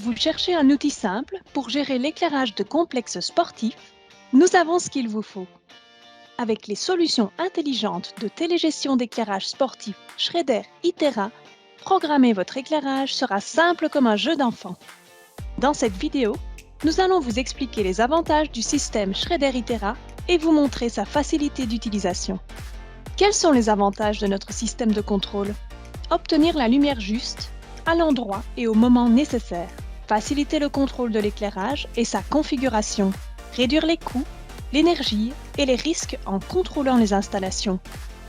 Vous cherchez un outil simple pour gérer l'éclairage de complexes sportifs? Nous avons ce qu'il vous faut. Avec les solutions intelligentes de télégestion d'éclairage sportif Schrader Itera, programmer votre éclairage sera simple comme un jeu d'enfant. Dans cette vidéo, nous allons vous expliquer les avantages du système Schrader Itera et vous montrer sa facilité d'utilisation. Quels sont les avantages de notre système de contrôle? Obtenir la lumière juste, à l'endroit et au moment nécessaire. Faciliter le contrôle de l'éclairage et sa configuration. Réduire les coûts, l'énergie et les risques en contrôlant les installations.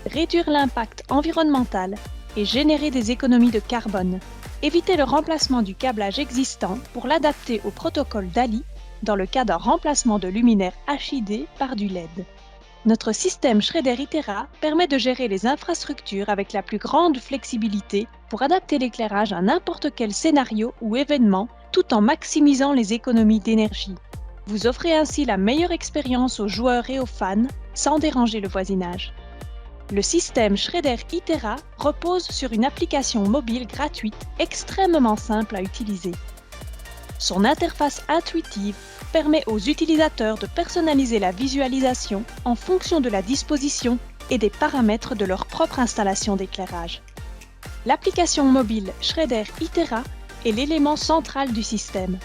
Réduire l'impact environnemental et générer des économies de carbone. Éviter le remplacement du câblage existant pour l'adapter au protocole DALI dans le cas d'un remplacement de luminaire HID par du LED. Notre système Schrader Itera permet de gérer les infrastructures avec la plus grande flexibilité pour adapter l'éclairage à n'importe quel scénario ou événement tout en maximisant les économies d'énergie. Vous offrez ainsi la meilleure expérience aux joueurs et aux fans sans déranger le voisinage. Le système Schrader Itera repose sur une application mobile gratuite extrêmement simple à utiliser. Son interface intuitive permet aux utilisateurs de personnaliser la visualisation en fonction de la disposition et des paramètres de leur propre installation d'éclairage. L'application mobile Schrader Itera est l'élément central du système.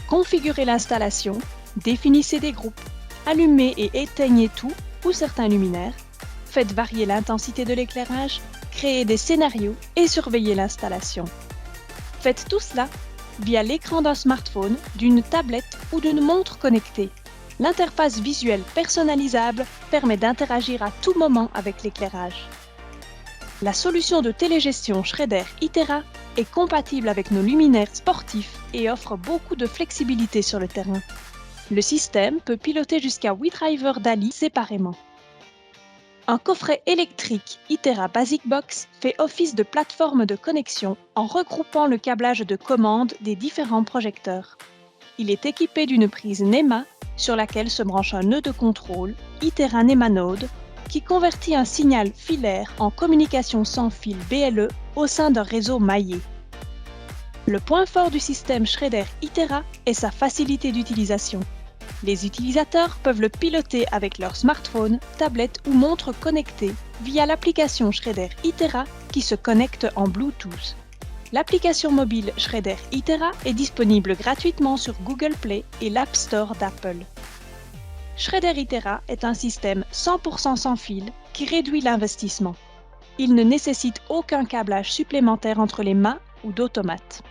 Configurez l'installation, définissez des groupes, allumez et éteignez tout ou certains luminaires, faites varier l'intensité de l'éclairage, créez des scénarios et surveillez l'installation. Faites tout cela via l'écran d'un smartphone, d'une tablette ou d'une montre connectée. L'interface visuelle personnalisable permet d'interagir à tout moment avec l'éclairage. La solution de télégestion Schrader Itera est compatible avec nos luminaires sportifs et offre beaucoup de flexibilité sur le terrain. Le système peut piloter jusqu'à 8 drivers DALI séparément. Un coffret électrique Itera Basic Box fait office de plateforme de connexion en regroupant le câblage de commande des différents projecteurs. Il est équipé d'une prise NEMA sur laquelle se branche un nœud de contrôle Itera NEMA Node qui convertit un signal filaire en communication sans fil BLE au sein d'un réseau maillé. Le point fort du système Schrader Itera est sa facilité d'utilisation. Les utilisateurs peuvent le piloter avec leur smartphone, tablette ou montre connectée via l'application Schrader Itera qui se connecte en Bluetooth. L'application mobile Schrader Itera est disponible gratuitement sur Google Play et l'App Store d'Apple. Schrader Itera est un système 100% sans fil qui réduit l'investissement. Il ne nécessite aucun câblage supplémentaire entre les mains ou d'automates.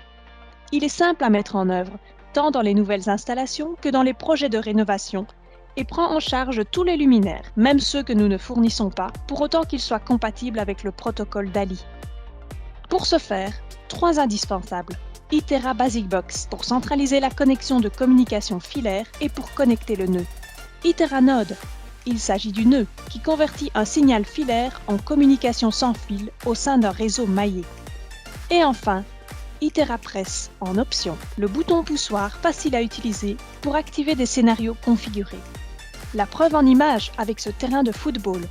Il est simple à mettre en œuvre, tant dans les nouvelles installations que dans les projets de rénovation, et prend en charge tous les luminaires, même ceux que nous ne fournissons pas, pour autant qu'ils soient compatibles avec le protocole DALI. Pour ce faire, 3 indispensables. Itera Basic Box pour centraliser la connexion de communication filaire et pour connecter le nœud. Itera Node, il s'agit du nœud qui convertit un signal filaire en communication sans fil au sein d'un réseau maillé. Et enfin, Itera Press, en option, le bouton poussoir facile à utiliser pour activer des scénarios configurés. La preuve en image avec ce terrain de football.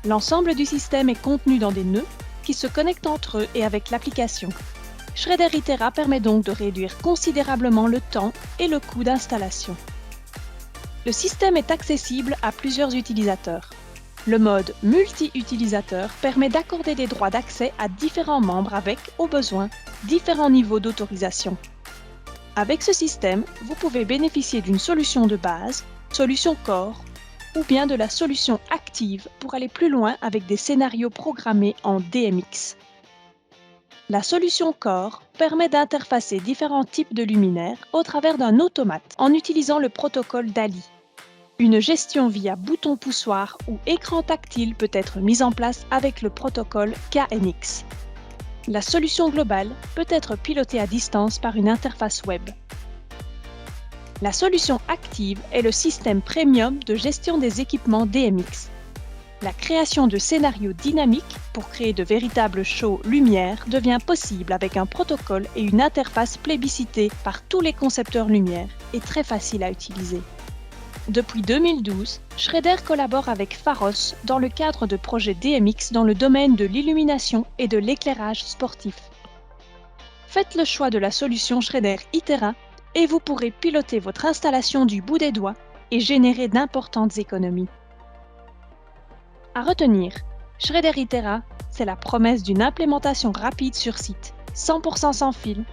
L'ensemble du système est contenu dans des nœuds qui se connectent entre eux et avec l'application. Schrader Itera permet donc de réduire considérablement le temps et le coût d'installation. Le système est accessible à plusieurs utilisateurs. Le mode multi-utilisateur permet d'accorder des droits d'accès à différents membres avec, au besoin, différents niveaux d'autorisation. Avec ce système, vous pouvez bénéficier d'une solution de base, solution Core, ou bien de la solution active pour aller plus loin avec des scénarios programmés en DMX. La solution Core permet d'interfacer différents types de luminaires au travers d'un automate en utilisant le protocole DALI. Une gestion via bouton poussoir ou écran tactile peut être mise en place avec le protocole KNX. La solution globale peut être pilotée à distance par une interface web. La solution active est le système premium de gestion des équipements DMX. La création de scénarios dynamiques pour créer de véritables shows lumière devient possible avec un protocole et une interface plébiscitée par tous les concepteurs lumière et très facile à utiliser. Depuis 2012, Schrader collabore avec Pharos dans le cadre de projets DMX dans le domaine de l'illumination et de l'éclairage sportif. Faites le choix de la solution Schrader Itera et vous pourrez piloter votre installation du bout des doigts et générer d'importantes économies. À retenir, Schrader Itera, c'est la promesse d'une implémentation rapide sur site, 100% sans fil,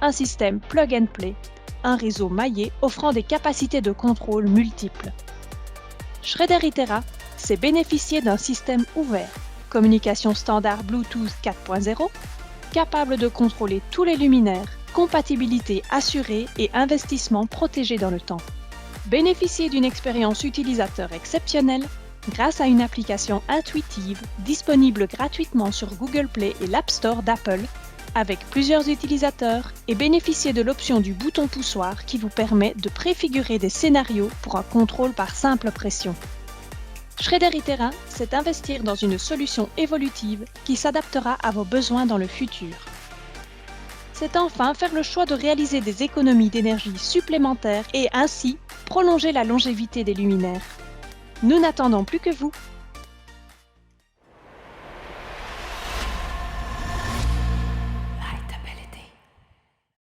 un système plug and play, un réseau maillé offrant des capacités de contrôle multiples. Schrader Itera, c'est bénéficier d'un système ouvert, communication standard Bluetooth 4.0, capable de contrôler tous les luminaires, compatibilité assurée et investissement protégé dans le temps. Bénéficier d'une expérience utilisateur exceptionnelle grâce à une application intuitive disponible gratuitement sur Google Play et l'App Store d'Apple avec plusieurs utilisateurs et bénéficier de l'option du bouton poussoir qui vous permet de préfigurer des scénarios pour un contrôle par simple pression. Schrader Itera, c'est investir dans une solution évolutive qui s'adaptera à vos besoins dans le futur. C'est enfin faire le choix de réaliser des économies d'énergie supplémentaires et ainsi prolonger la longévité des luminaires. Nous n'attendons plus que vous.